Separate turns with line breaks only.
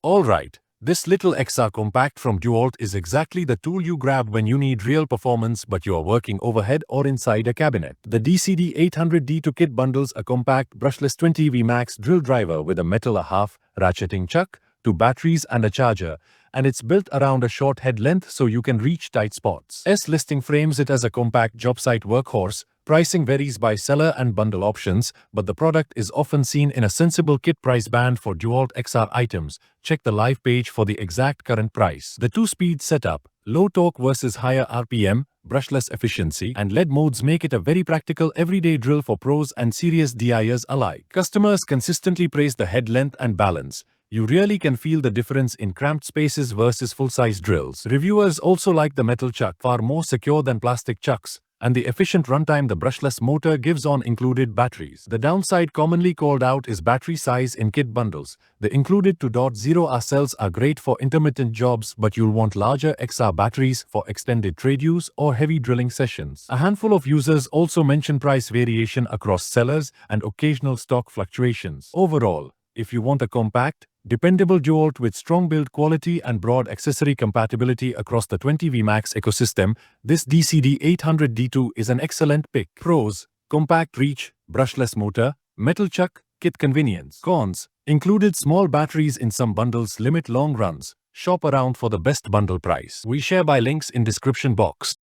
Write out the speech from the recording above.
Alright, this little XR compact from DEWALT is exactly the tool you grab when you need real performance but you are working overhead or inside a cabinet. The DCD800D2 kit bundles a compact brushless 20V max drill driver with a metal half ratcheting chuck, 2 batteries and a charger, and it's built around a short head length so you can reach tight spots. Listing frames it as a compact job site workhorse. Pricing varies by seller and bundle options, but the product is often seen in a sensible kit price band for DEWALT XR items. Check the live page for the exact current price. The 2-speed setup, low torque versus higher RPM, brushless efficiency, and LED modes make it a very practical everyday drill for pros and serious DIers alike. Customers consistently praise the head length and balance. You really can feel the difference in cramped spaces versus full-size drills. Reviewers also like the metal chuck, far more secure than plastic chucks, and the efficient runtime the brushless motor gives on included batteries. The downside commonly called out is battery size in kit bundles. The included 2.0R cells are great for intermittent jobs, but you'll want larger XR batteries for extended trade use or heavy drilling sessions. A handful of users also mention price variation across sellers and occasional stock fluctuations. Overall, if you want a compact, dependable DEWALT with strong build quality and broad accessory compatibility across the 20V Max ecosystem, this DCD800D2 is an excellent pick. Pros: compact reach, brushless motor, metal chuck, kit convenience. Cons: included small batteries in some bundles limit long runs. Shop around for the best bundle price. We share by links in description box.